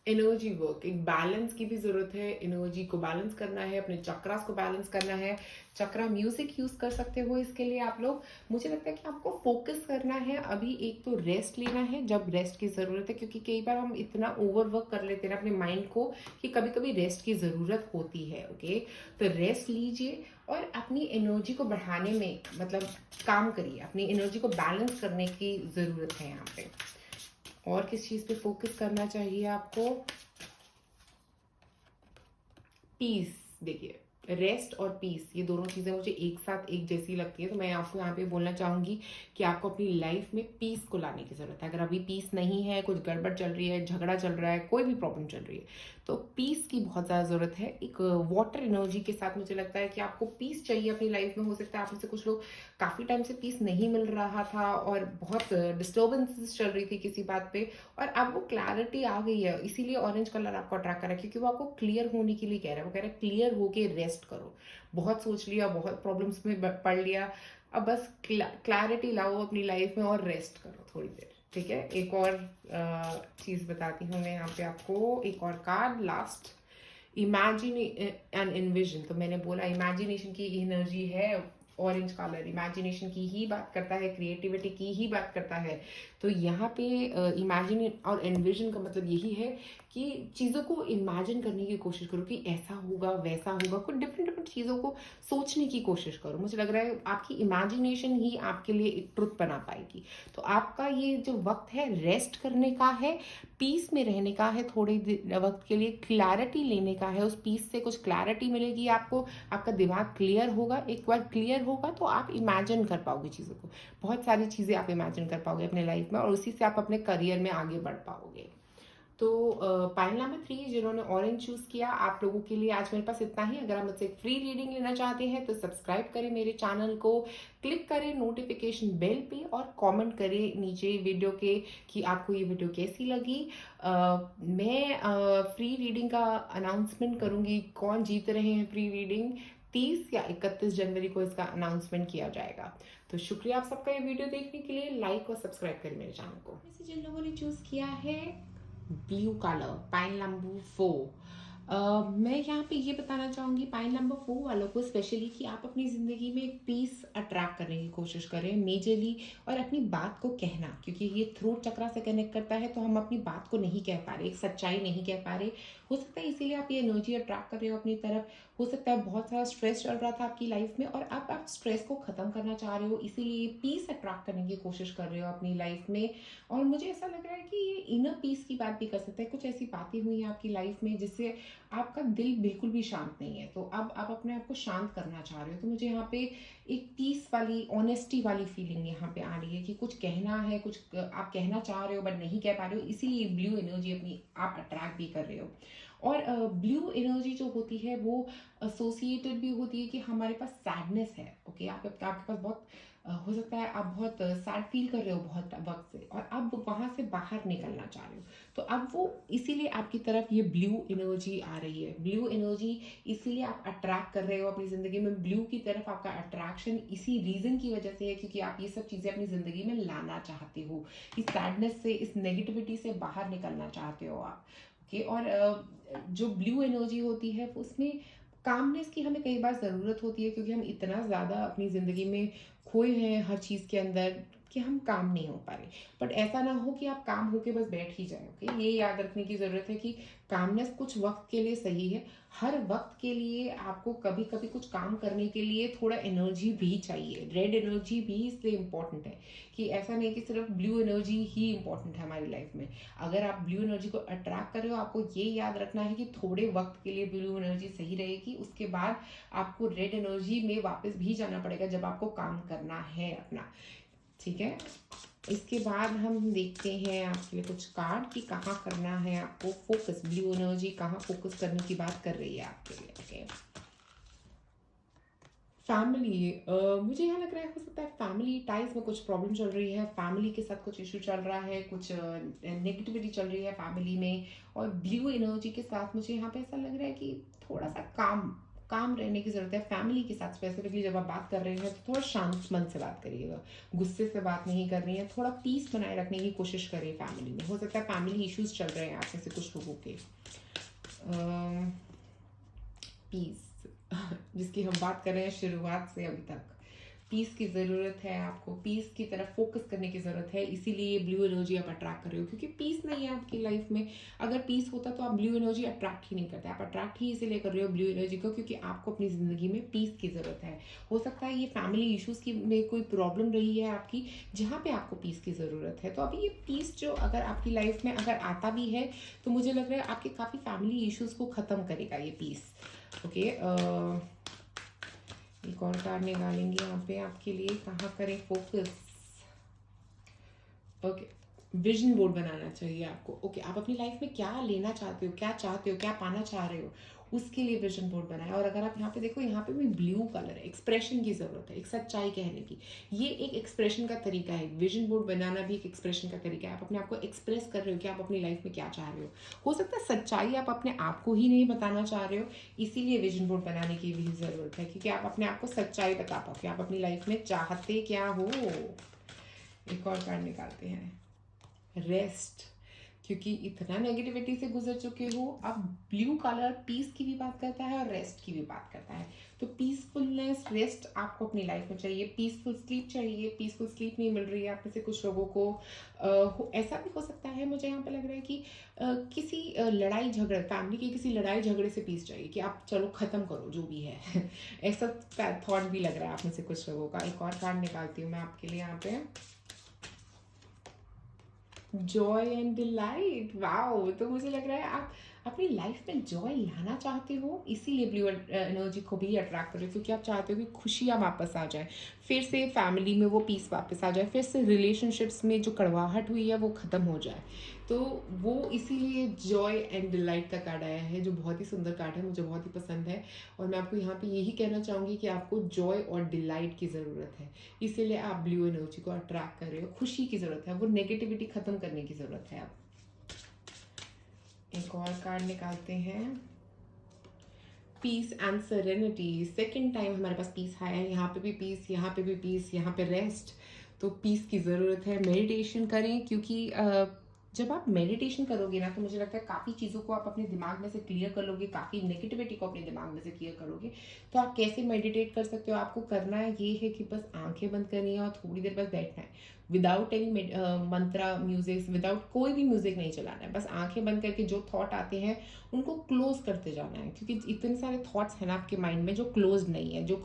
एनर्जी वर्क। एक बैलेंस की भी जरूरत है, एनर्जी को बैलेंस करना है, अपने चक्रास को बैलेंस करना है। चक्रा म्यूजिक यूज कर सकते हो इसके लिए आप लोग। मुझे लगता है कि आपको फोकस करना है अभी। एक तो रेस्ट लेना है जब रेस्ट की जरूरत है, क्योंकि कई बार हम इतना ओवर वर्क कर लेते हैं अपने माइंड को कि कभी कभी रेस्ट की जरूरत होती है। ओके, तो रेस्ट लीजिए और अपनी एनर्जी को बढ़ाने में मतलब काम करिए। अपनी एनर्जी को बैलेंस करने की जरूरत है यहाँ पे। और किस चीज पे फोकस करना चाहिए आपको? पीस। देखिए, रेस्ट और पीस, ये दोनों चीज़ें मुझे एक साथ एक जैसी लगती है। तो मैं आपको यहाँ पे बोलना चाहूँगी कि आपको अपनी लाइफ में पीस को लाने की ज़रूरत है। अगर अभी पीस नहीं है, कुछ गड़बड़ चल रही है, झगड़ा चल रहा है, कोई भी प्रॉब्लम चल रही है, तो पीस की बहुत ज़्यादा ज़रूरत है। एक वाटर एनर्जी के साथ मुझे लगता है कि आपको पीस चाहिए अपनी लाइफ में। हो सकता है आप में से कुछ लोग काफ़ी टाइम से पीस नहीं मिल रहा था और बहुत डिस्टर्बेंसेस चल रही थी किसी बात पे, और अब वो क्लैरिटी आ गई है। इसीलिए ऑरेंज कलर आपको अट्रैक्ट कर रहा है, क्योंकि वो आपको क्लियर होने के लिए कह रहा है। वो कह रहा है क्लियर होके रेस्ट करो। बहुत सोच लिया, बहुत प्रॉब्लम्स में पढ़ लिया, अब बस क्लैरिटी लाओ अपनी लाइफ में और रेस्ट करो थोड़ी देर। ठीक है, एक और चीज बताती हूँ मैं यहाँ पे आपको। एक और card, last, imagine and invasion. तो मैंने बोला इमेजिनेशन की एनर्जी है ऑरेंज कलर, इमेजिनेशन की ही बात करता है, क्रिएटिविटी की ही बात करता है। तो यहाँ पे इमेजिन और एनविजन का मतलब यही है कि चीज़ों को इमेजिन करने की कोशिश करो कि ऐसा होगा, वैसा होगा। कुछ डिफरेंट डिफरेंट चीज़ों को सोचने की कोशिश करो। मुझे लग रहा है आपकी इमेजिनेशन ही आपके लिए एक ट्रुथ बना पाएगी। तो आपका ये जो वक्त है रेस्ट करने का है, पीस में रहने का है, थोड़े वक्त के लिए क्लैरिटी लेने का है। उस पीस से कुछ क्लैरिटी मिलेगी आपको, आपका दिमाग क्लियर होगा। एक बार क्लियर होगा तो आप इमेजिन कर पाओगे चीज़ों को, बहुत सारी चीज़ें आप इमेजिन कर पाओगे अपने लाइफ में, और उसी से आप अपने करियर में आगे बढ़ पाओगे। तो पाइल नंबर 3 जिन्होंने ऑरेंज चूज किया, आप लोगों के लिए आज मेरे पास इतना ही। अगर आप मुझसे एक फ्री रीडिंग लेना चाहते हैं तो सब्सक्राइब करें मेरे चैनल को, क्लिक करें नोटिफिकेशन बेल पे, और कमेंट करें नीचे वीडियो के कि आपको ये वीडियो कैसी लगी। मैं फ्री रीडिंग का अनाउंसमेंट करूंगी, कौन जीत रहे हैं फ्री रीडिंग। 30 या 31 जनवरी को इसका अनाउंसमेंट किया जाएगा। तो शुक्रिया आप सबका ये वीडियो देखने के लिए। लाइक और सब्सक्राइब करें मेरे चैनल को। जिन लोगों ने चूज किया है ब्लू कलर, पाइन नंबर 4, मैं यहाँ पे ये बताना चाहूँगी पाइन नंबर 4 वालों को स्पेशली कि आप अपनी ज़िंदगी में एक पीस अट्रैक्ट करने की कोशिश करें मेजरली, और अपनी बात को कहना, क्योंकि ये थ्रोट चक्रा से कनेक्ट करता है। तो हम अपनी बात को नहीं कह पा रहे, एक सच्चाई नहीं कह पा रहे। हो सकता है इसीलिए आप ये एनर्जी अट्रैक्ट कर रहे हो अपनी तरफ। हो सकता है बहुत सारा स्ट्रेस चल रहा था आपकी लाइफ में और अब आप स्ट्रेस को ख़त्म करना चाह रहे हो, इसीलिए पीस अट्रैक्ट करने की कोशिश कर रहे हो अपनी लाइफ में। और मुझे ऐसा लग रहा है कि ये इनर पीस की बात भी कर सकते हैं। कुछ ऐसी बातें हुई हैं आपकी लाइफ में जिससे आपका दिल बिल्कुल भी शांत नहीं है, तो अब आप अपने आप को शांत करना चाह रहे हो। तो मुझे यहाँ पे एक पीस वाली, ऑनेस्टी वाली फीलिंग यहाँ पे आ रही है कि कुछ कहना है, कुछ आप कहना चाह रहे हो बट नहीं कह पा रहे हो, इसीलिए ब्लू एनर्जी अपनी आप अट्रैक्ट भी कर रहे हो। और ब्लू एनर्जी जो होती है वो एसोसिएटेड भी होती है कि हमारे पास सैडनेस है। ओके, आपके पास बहुत हो सकता है आप बहुत सैड फील कर रहे हो बहुत वक्त से, और अब वहाँ से बाहर निकलना चाह रहे हो। तो अब वो इसीलिए आपकी तरफ ये ब्लू एनर्जी आ रही है। ब्लू एनर्जी इसीलिए आप अट्रैक्ट कर रहे हो अपनी ज़िंदगी में। ब्लू की तरफ आपका अट्रैक्शन इसी रीज़न की वजह से है, क्योंकि आप ये सब चीज़ें अपनी ज़िंदगी में लाना चाहते हो। इस सैडनेस से, इस नेगेटिविटी से बाहर निकलना चाहते हो आप। ओके, और जो ब्लू एनर्जी होती है उसमें कामनेस की हमें कई बार ज़रूरत होती है, क्योंकि हम इतना ज़्यादा अपनी ज़िंदगी में खोए हैं हर चीज़ के अंदर। कि हम काम नहीं हो पा रहे, बट ऐसा ना हो कि आप काम होके बस बैठ ही जाए। ओके, ये याद रखने की ज़रूरत है कि कामनेस कुछ वक्त के लिए सही है, हर वक्त के लिए आपको कभी कभी कुछ काम करने के लिए थोड़ा एनर्जी भी चाहिए। रेड एनर्जी भी इसलिए इम्पॉर्टेंट है कि ऐसा नहीं कि सिर्फ ब्लू एनर्जी ही इम्पॉर्टेंट है हमारी लाइफ में। अगर आप ब्लू एनर्जी को अट्रैक्ट कर रहे हो, आपको ये याद रखना है कि थोड़े वक्त के लिए ब्लू एनर्जी सही रहेगी, उसके बाद आपको रेड एनर्जी में वापस भी जाना पड़ेगा जब आपको काम करना है अपना। ठीक है, इसके बाद हम देखते हैं आपके लिए कुछ कार्ड कि कहाँ करना है आपको फोकस। ब्लू एनर्जी कहाँ फोकस करने की बात कर रही है आपके लिए। ओके, फैमिली, मुझे यहाँ लग रहा है हो सकता है फैमिली टाइज में कुछ प्रॉब्लम चल रही है, फैमिली के साथ कुछ इशू चल रहा है, कुछ नेगेटिविटी चल रही है फैमिली में। और ब्लू एनर्जी के साथ मुझे यहाँ पे ऐसा लग रहा है कि थोड़ा सा काम काम रहने की ज़रूरत है फैमिली के साथ। स्पेसिफिकली जब आप बात कर रहे हैं तो थोड़ा शांत मन से बात करिएगा, गुस्से से बात नहीं करनी है, थोड़ा पीस बनाए रखने की कोशिश करिए फैमिली में। हो सकता है फैमिली इश्यूज चल रहे हैं आप में से कुछ लोगों के। पीस जिसकी हम बात कर रहे हैं शुरुआत से अभी तक, पीस की ज़रूरत है आपको, पीस की तरफ फोकस करने की ज़रूरत है, इसीलिए ये ब्लू एनर्जी आप अट्रैक्ट कर रहे हो, क्योंकि पीस नहीं है आपकी लाइफ में। अगर पीस होता तो आप ब्लू एनर्जी अट्रैक्ट ही नहीं करते, आप अट्रैक्ट ही इसीलिए कर रहे हो ब्लू एनर्जी को क्योंकि आपको अपनी ज़िंदगी में पीस की ज़रूरत है। हो सकता है ये फैमिली इशूज़ की में कोई प्रॉब्लम रही है आपकी जहाँ पे आपको पीस की ज़रूरत है। तो अभी ये पीस जो अगर आपकी लाइफ में अगर आता भी है तो मुझे लग रहा है आपके काफ़ी फैमिली इशूज़ को ख़त्म करेगा ये पीस। ओके, एक और कार्ड निकालेंगे यहाँ पे आपके लिए, कहाँ करें फोकस। ओके, विजन बोर्ड बनाना चाहिए आपको। ओके, आप अपनी लाइफ में क्या लेना चाहते हो, क्या चाहते हो, क्या पाना चाह रहे हो, उसके लिए विजन बोर्ड बनाए। और अगर आप यहाँ पे देखो, यहाँ पे भी ब्लू कलर है, एक्सप्रेशन की ज़रूरत है, एक सच्चाई कहने की। ये एक एक्सप्रेशन का तरीका है, विजन बोर्ड बनाना भी एक एक्सप्रेशन का तरीका है। आप अपने आप को एक्सप्रेस कर रहे हो कि आप अपनी लाइफ में क्या चाह रहे हो सकता है सच्चाई आप अपने आप को ही नहीं बताना चाह रहे हो, इसीलिए विजन बोर्ड बनाने की भी ज़रूरत है, क्योंकि आप अपने आप को सच्चाई बता पाओ कि आप अपनी लाइफ में चाहते क्या हो। एक और कार्ड निकालते हैं, रेस्ट, क्योंकि इतना नेगेटिविटी से गुजर चुके हो। अब ब्लू कलर पीस की भी बात करता है और रेस्ट की भी बात करता है। तो पीसफुलनेस, रेस्ट आपको अपनी लाइफ में चाहिए, पीसफुल स्लीप चाहिए। पीसफुल स्लीप नहीं मिल रही है आप में से कुछ लोगों को। ऐसा भी हो सकता है, मुझे यहाँ पे लग रहा है कि किसी लड़ाई झगड़े, फैमिली की किसी लड़ाई झगड़े से पीस चाहिए कि आप चलो ख़त्म करो जो भी है ऐसा थॉट भी लग रहा है आप में से कुछ लोगों का। एक और कार्ड निकालती हूँ मैं आपके लिए यहाँ पे, जॉय एंड डिलाइट। वाओ, तो मुझे लग रहा है आप अपनी लाइफ में जॉय लाना चाहते हो, इसीलिए ब्लू एनर्जी को भी अट्रैक्ट करो, क्योंकि आप चाहते हो कि खुशियाँ वापस आ जाए, फिर से फैमिली में वो पीस वापस आ जाए, फिर से रिलेशनशिप्स में जो कड़वाहट हुई है वो ख़त्म हो जाए। तो वो इसीलिए जॉय एंड डिलाइट का कार्ड आया है, जो बहुत ही सुंदर कार्ड है, मुझे बहुत ही पसंद है। और मैं आपको यहाँ पे यही कहना चाहूँगी कि आपको जॉय और डिलाइट की ज़रूरत है, इसीलिए आप ब्लू एनर्जी को अट्रैक्ट कर रहे हो। खुशी की ज़रूरत है, वो नेगेटिविटी ख़त्म करने की ज़रूरत है। अब एक और कार्ड निकालते हैं, peace and serenity. Second time हमारे पास पीस आया है, यहाँ पे भी पीस, यहाँ पे भी पीस, यहाँ पे रेस्ट। तो पीस की ज़रूरत है। मेडिटेशन करें, क्योंकि जब आप मेडिटेशन करोगे ना तो मुझे लगता है काफ़ी चीज़ों को आप अपने दिमाग में से क्लियर कर लोगे, काफ़ी नेगेटिविटी को अपने दिमाग में से क्लियर करोगे। तो आप कैसे मेडिटेट कर सकते हो, आपको करना ये है कि बस आंखें बंद करनी है और थोड़ी देर बस बैठना है, विदाउट एनी मंत्रा म्यूजिक, विदाउट कोई भी म्यूजिक नहीं चलाना है। बस आंखें बंद करके जो थॉट आते हैं उनको क्लोज करते जाना है, क्योंकि इतने सारे थॉट्स हैं ना आपके माइंड में जो क्लोज नहीं है, जो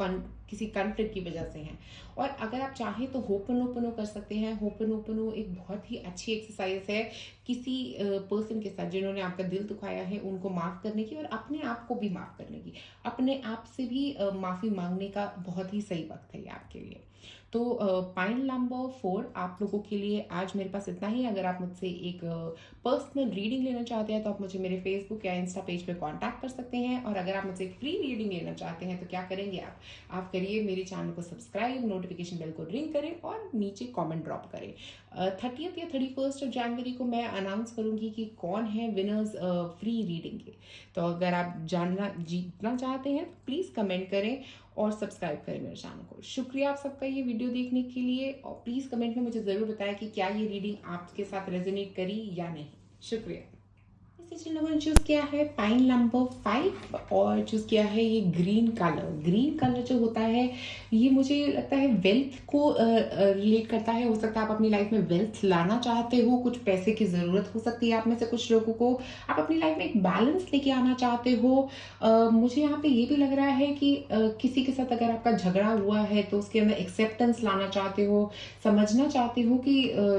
किसी कॉन्फ्लिक्ट की वजह से हैं। और अगर आप चाहें तो होपनोपनो कर सकते हैं। होपनोपनो एक बहुत ही अच्छी एक्सरसाइज है किसी पर्सन के साथ जिन्होंने आपका दिल दुखाया है, उनको माफ़ करने की और अपने आप को भी माफ़ करने की, अपने आप से भी माफ़ी मांगने का बहुत ही सही वक्त है ये आपके लिए। तो पॉइंट नंबर 4 आप लोगों के लिए आज मेरे पास इतना ही। अगर आप मुझसे एक पर्सनल रीडिंग लेना चाहते हैं तो आप मुझे मेरे फेसबुक या इंस्टा पेज पे कांटेक्ट कर सकते हैं। और अगर आप मुझसे एक फ्री रीडिंग लेना चाहते हैं तो क्या करेंगे आप करिए मेरे चैनल को सब्सक्राइब, नोटिफिकेशन बेल को रिंग करें और नीचे कमेंट ड्रॉप करें। 30 या 31 जनवरी को मैं अनाउंस करूंगी कि कौन है विनर्स फ्री रीडिंग के। तो अगर आप जीतना चाहते हैं तो प्लीज़ कमेंट करें और सब्सक्राइब करें मेरे चैनल को। शुक्रिया आप सबका ये वीडियो देखने के लिए, और प्लीज़ कमेंट में मुझे ज़रूर बताएं कि क्या ये रीडिंग आपके साथ रेजोनेट करी या नहीं। शुक्रिया। मैनिफेस्टेशन नंबर चूज किया है पाइन नंबर 5 और चूज किया है ये ग्रीन कलर। ग्रीन कलर जो होता है ये मुझे लगता है वेल्थ को रिलेट करता है। हो सकता है आप अपनी लाइफ में वेल्थ लाना चाहते हो, कुछ पैसे की ज़रूरत हो सकती है आप में से कुछ लोगों को, आप अपनी लाइफ में एक बैलेंस लेके आना चाहते हो। मुझे यहाँ पे ये भी लग रहा है कि किसी के साथ अगर आपका झगड़ा हुआ है तो उसके अंदर एक्सेप्टेंस लाना चाहते हो, समझना चाहते हो कि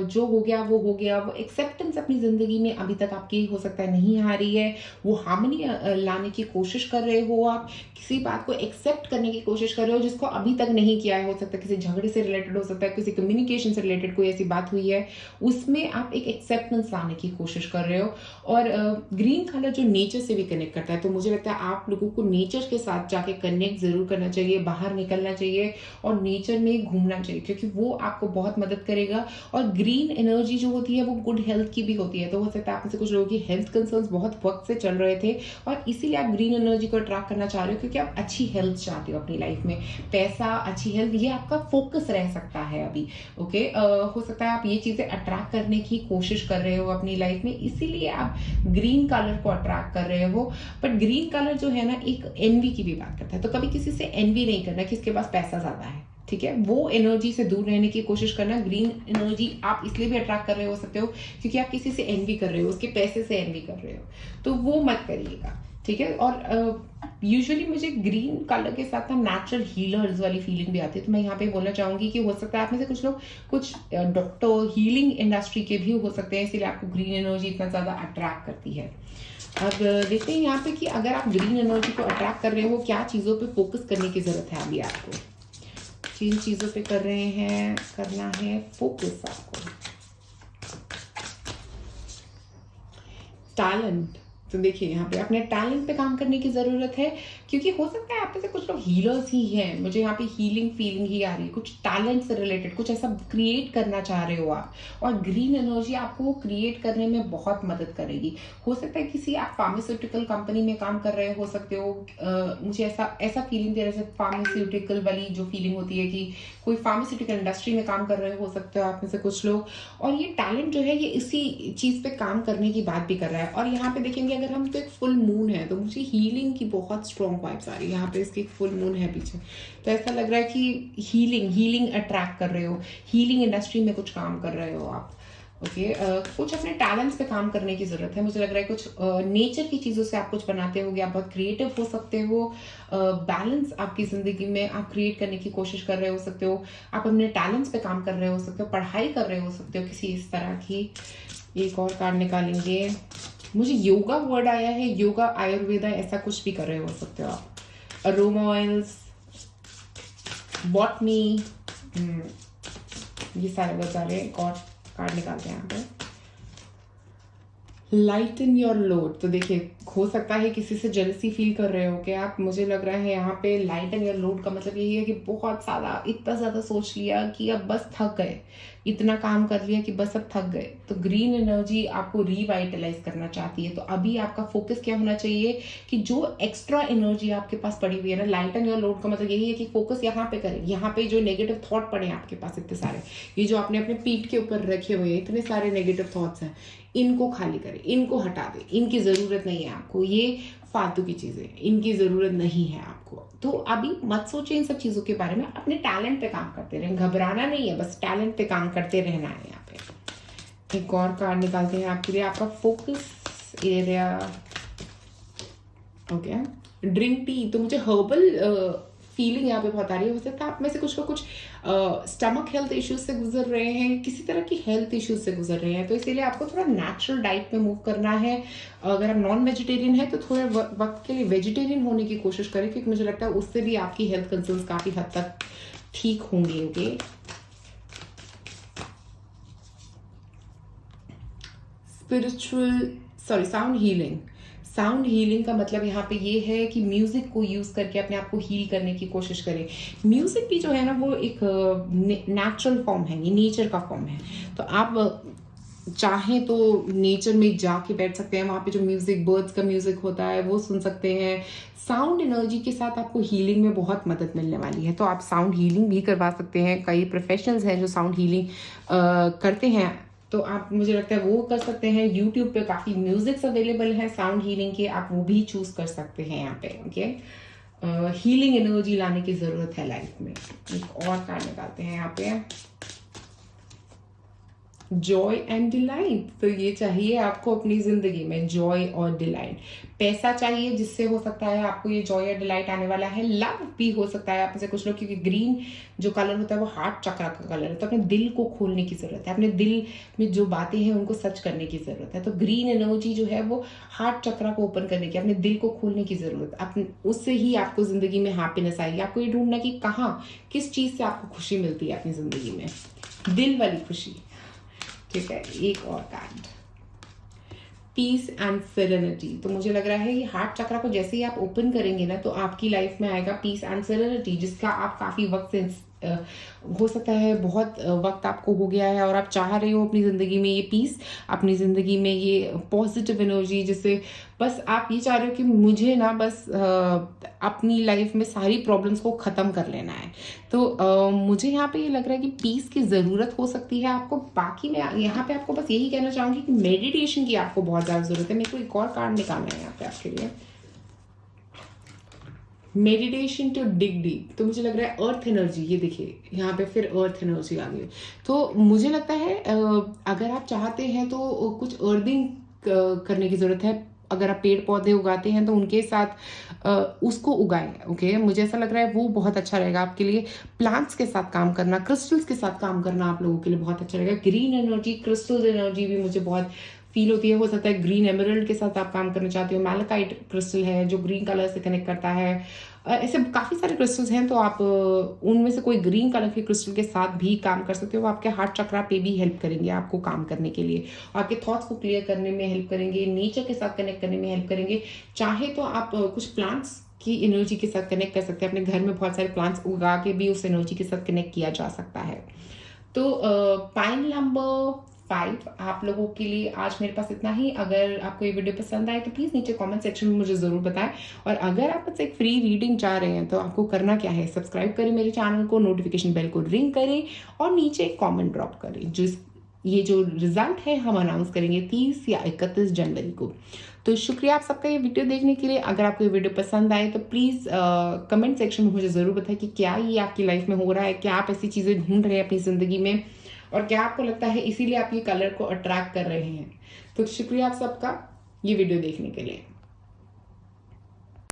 जो हो गया वो हो गया। वो एक्सेप्टेंस अपनी ज़िंदगी में अभी तक आपकी हो सकता है नहीं आ रही है, वो हार्मनी लाने की कोशिश कर रहे हो, आप किसी बात को एक्सेप्ट करने की कोशिश कर रहे हो जिसको अभी तक नहीं किया है। हो सकता है किसी झगड़े से रिलेटेड, हो सकता है किसी कम्युनिकेशन से रिलेटेड कोई ऐसी बात हुई है, उसमें आप एक एक्सेप्टेंस लाने की कोशिश कर रहे हो। और ग्रीन कलर जो नेचर से भी कनेक्ट करता है, तो मुझे लगता है आप लोगों को नेचर के साथ जाके कनेक्ट ज़रूर करना चाहिए, बाहर निकलना चाहिए और नेचर में घूमना चाहिए, क्योंकि वो आपको बहुत मदद करेगा। और ग्रीन एनर्जी जो होती है वो गुड हेल्थ की भी होती है। तो हो सकता है आप में से कुछ लोगों की हेल्थ कंसर्न्स बहुत वक्त से चल रहे थे और इसीलिए आप ग्रीन एनर्जी को अट्रैक्ट करना चाह रहे हो, क्योंकि आप अच्छी हेल्थ चाहते हो अपनी लाइफ में। पैसा, अच्छी हेल्थ, ये आपका फोकस रह सकता है अभी। ओके, हो सकता है आप ये चीज़ें अट्रैक्ट करने की कोशिश कर रहे हो अपनी लाइफ में, इसीलिए आप ग्रीन कलर को अट्रैक्ट कर रहे हो। बट ग्रीन कलर जो है ना, एक एनवी की भी बात करता है। तो कभी किसी से एनवी नहीं करना कि इसके पास पैसा ज़्यादा है, ठीक है, वो एनर्जी से दूर रहने की कोशिश करना। ग्रीन एनर्जी आप इसलिए भी अट्रैक्ट कर रहे हो सकते हो क्योंकि आप किसी से एनवी कर रहे हो, उसके पैसे से एनवी कर रहे हो, तो वो मत करिएगा, ठीक है। और यूजुअली मुझे ग्रीन कलर के साथ ना नेचुरल हीलर्स वाली फीलिंग भी आती है। तो मैं यहाँ पे बोलना चाहूंगी कि हो सकता है आप में से कुछ लोग कुछ डॉक्टर, हीलिंग इंडस्ट्री के भी हो सकते हैं, इसीलिए आपको ग्रीन एनर्जी इतना ज़्यादा अट्रैक्ट करती है। अब देखते हैं यहाँ पे कि अगर आप ग्रीन एनर्जी को अट्रैक्ट कर रहे हो, क्या चीज़ों पे फोकस करने की ज़रूरत है अभी आपको, जिन चीज़ों पे कर रहे हैं, करना है फोकस आपको। टैलेंट, तो देखिए यहाँ पे अपने टैलेंट पे काम करने की ज़रूरत है, क्योंकि हो सकता है आप में से कुछ लोग हीलर्स ही हैं। मुझे यहाँ पे हीलिंग फीलिंग ही आ रही है, कुछ टैलेंट से रिलेटेड कुछ ऐसा क्रिएट करना चाह रहे हो आप, और ग्रीन एनर्जी आपको क्रिएट करने में बहुत मदद करेगी। हो सकता है किसी आप फार्मास्यूटिकल कंपनी में काम कर रहे हो सकते हो। मुझे ऐसा फीलिंग दे रहा है, फार्मास्यूटिकल वाली जो फीलिंग होती है कि कोई फार्मास्यूटिकल इंडस्ट्री में काम कर रहे हो सकते हो आप में से कुछ लोग, और ये टैलेंट जो है ये इसी चीज़ पे काम करने की बात भी कर रहा है। और यहाँ पे देखेंगे अगर हम, तो एक फुल मून है, तो मुझे हीलिंग की बहुत स्ट्रॉन्ग वाइब्स आ रही है। यहाँ पे इसकी एक फुल मून है पीछे, तो ऐसा लग रहा है कि हीलिंग अट्रैक्ट कर रहे हो, हीलिंग इंडस्ट्री में कुछ काम कर रहे हो आप। ओके, कुछ अपने टैलेंट्स पे काम करने की ज़रूरत है। मुझे लग रहा है कुछ नेचर की चीज़ों से आप कुछ बनाते होगे, आप बहुत क्रिएटिव हो सकते हो। बैलेंस आपकी ज़िंदगी में आप क्रिएट करने की कोशिश कर रहे हो सकते हो, आप अपने टैलेंट्स पे काम कर रहे हो सकते हो, पढ़ाई कर रहे हो सकते हो किसी इस तरह की। एक और कार्ड निकालेंगे, मुझे योगा वर्ड आया है, योगा, आयुर्वेदा, ऐसा कुछ भी कर रहे हो सकते हो आप। अरोमा ऑयल्स, बॉटनी, ये सारे वर्ड आ रहे हैं। एक और कार्ड निकालते हैं यहाँ पे, लाइटन योर लोड। तो देखिए हो सकता है किसी से जेलसी फील कर रहे हो कि आप, मुझे लग रहा है यहाँ पे लाइटन योर लोड का मतलब यही है कि बहुत ज़्यादा, इतना ज़्यादा सोच लिया कि अब बस थक गए, इतना काम कर लिया कि बस अब थक गए। तो ग्रीन एनर्जी आपको रिवाइटलाइज करना चाहती है। तो अभी आपका फोकस क्या होना चाहिए कि जो एक्स्ट्रा एनर्जी आपके पास पड़ी हुई है ना, लाइटन योर लोड का मतलब यही है कि फोकस यहाँ पे करें। यहाँ पे जो नेगेटिव थॉट पड़े हैं आपके पास इतने सारे, ये जो आपने अपने पीठ के ऊपर रखे हुए हैं इतने सारे नेगेटिव थॉट्स हैं, इनको खाली करें, इनको हटा दें, इनकी ज़रूरत नहीं है आपको, ये फालतू की चीज़ें, इनकी ज़रूरत नहीं है आपको। तो अभी मत सोचें इन सब चीज़ों के बारे में, अपने टैलेंट पे काम करते रहें, घबराना नहीं है, बस टैलेंट पे काम करते रहना है। यहाँ पे एक और कार्ड निकालते हैं आपके लिए, आपका focus area. Okay, drink tea. तो मुझे हर्बल फीलिंग यहाँ पे बहुत आ रही है। हो सकता है आप में से कुछ लोग कुछ स्टमक हेल्थ इश्यूज से गुजर रहे हैं, किसी तरह की हेल्थ इश्यूज से गुजर रहे हैं, तो इसीलिए आपको थोड़ा नेचुरल डाइट में मूव करना है। अगर आप नॉन वेजिटेरियन है तो थोड़े वक्त के लिए वेजिटेरियन होने की कोशिश करें, क्योंकि मुझे लगता है उससे भी आपकी हेल्थ कंसर्न्स काफ़ी हद तक ठीक होंगे। Okay, sound healing. Sound healing का मतलब यहाँ पे ये है कि म्यूजिक को यूज करके अपने आप को हील करने की कोशिश करें। म्यूजिक भी जो है ना वो एक नेचुरल फॉर्म है, ये नेचर का फॉर्म है। तो आप चाहें तो नेचर में जाके बैठ सकते हैं, वहाँ पे जो म्यूजिक, बर्ड्स का म्यूजिक होता है वो सुन सकते हैं। साउंड एनर्जी के साथ आपको हीलिंग में बहुत मदद मिलने वाली है, तो आप साउंड हीलिंग भी करवा सकते हैं। कई प्रोफेशनल्स हैं जो साउंड हीलिंग करते हैं तो आप मुझे लगता है वो कर सकते हैं। यूट्यूब पे काफ़ी म्यूजिक्स अवेलेबल है साउंड हीलिंग के, आप वो भी चूज कर सकते हैं यहाँ पे। ओके, हीलिंग एनर्जी लाने की ज़रूरत है लाइफ में। एक और कार्ड निकालते हैं यहाँ पे, जॉय एंड डिलाइट। तो ये चाहिए आपको अपनी जिंदगी में, जॉय और डिलाइट। पैसा चाहिए जिससे हो सकता है आपको ये जॉय और डिलाइट आने वाला है। लव भी हो सकता है आप में से कुछ लोग, क्योंकि ग्रीन जो कलर होता है वो हार्ट चक्र का कलर है। तो अपने दिल को खोलने की जरूरत है, अपने दिल में जो बातें हैं उनको सच करने की जरूरत है। तो ग्रीन एनर्जी जो है वो हार्ट चक्र को ओपन करने की, अपने दिल को खोलने की जरूरत है। उससे ही आपको जिंदगी में हैप्पीनेस आएगी। आपको ये ढूंढना कि कहाँ किस चीज से आपको खुशी मिलती है अपनी जिंदगी में, दिल वाली खुशी। ठीक है, एक और कार्ड, पीस एंड सेरेनिटी। तो मुझे लग रहा है ये हार्ट चक्र को जैसे ही आप ओपन करेंगे ना, तो आपकी लाइफ में आएगा पीस एंड सेरेनिटी, जिसका आप काफी वक्त से हो सकता है बहुत वक्त आपको हो गया है और आप चाह रहे हो अपनी ज़िंदगी में ये पीस, अपनी ज़िंदगी में ये पॉजिटिव एनर्जी, जिससे बस आप ये चाह रहे हो कि मुझे ना बस अपनी लाइफ में सारी प्रॉब्लम्स को ख़त्म कर लेना है। तो मुझे यहाँ पे ये लग रहा है कि पीस की ज़रूरत हो सकती है आपको। बाकी मैं यहाँ पे आपको बस यही कहना चाहूँगी कि मेडिटेशन की आपको बहुत ज़्यादा ज़रूरत है। मेरे को एक और कार्ड निकालना है यहाँ पे आपके लिए, मेडिटेशन टू डिग डीप। तो मुझे लग रहा है अर्थ एनर्जी, ये देखिए यहाँ पे फिर अर्थ एनर्जी आ गई। तो मुझे लगता है अगर आप चाहते हैं तो कुछ अर्थिंग करने की जरूरत है। अगर आप पेड़ पौधे उगाते हैं तो उनके साथ उसको उगाएं। ओके, मुझे ऐसा लग रहा है वो बहुत अच्छा रहेगा आपके लिए। प्लांट्स के साथ काम करना, क्रिस्टल्स के साथ काम करना आप लोगों के लिए बहुत अच्छा रहेगा। ग्रीन एनर्जी, क्रिस्टल एनर्जी भी मुझे बहुत फील होती है। हो सकता है ग्रीन एमराल्ड के साथ आप काम करना चाहते हो। मैलेकाइट क्रिस्टल है जो ग्रीन कलर से कनेक्ट करता है। ऐसे काफ़ी सारे क्रिस्टल्स हैं, तो आप उनमें से कोई ग्रीन कलर के क्रिस्टल के साथ भी काम कर सकते हो। वो आपके हार्ट चक्रा पे भी हेल्प करेंगे आपको काम करने के लिए, आपके थॉट्स को क्लियर करने में हेल्प करेंगे, नेचर के साथ कनेक्ट करने में हेल्प करेंगे। चाहे तो आप कुछ प्लांट्स की एनर्जी के साथ कनेक्ट कर सकते हैं। अपने घर में बहुत सारे प्लांट्स उगा के भी उस एनर्जी के साथ कनेक्ट किया जा सकता है। तो पाइन नंबर 5 आप लोगों के लिए आज मेरे पास इतना ही। अगर आपको ये वीडियो पसंद आए तो प्लीज़ नीचे कमेंट सेक्शन में मुझे ज़रूर बताएं। और अगर आप मुझसे एक फ्री रीडिंग चाह रहे हैं तो आपको करना क्या है, सब्सक्राइब करें मेरे चैनल को, नोटिफिकेशन बेल को रिंग करें और नीचे एक कॉमेंट ड्रॉप करें। ये जो रिजल्ट है हम अनाउंस करेंगे 30 या 31 जनवरी को। तो शुक्रिया आप सबका ये वीडियो देखने के लिए। अगर आपको ये वीडियो पसंद आए तो प्लीज़ कमेंट सेक्शन में मुझे ज़रूर बताएं कि क्या ये आपकी लाइफ में हो रहा है, क्या आप ऐसी चीज़ें ढूंढ रहे हैं अपनी ज़िंदगी में, और क्या आपको लगता है इसीलिए आप ये कलर को अट्रैक्ट कर रहे हैं। तो शुक्रिया आप सबका ये वीडियो देखने के लिए।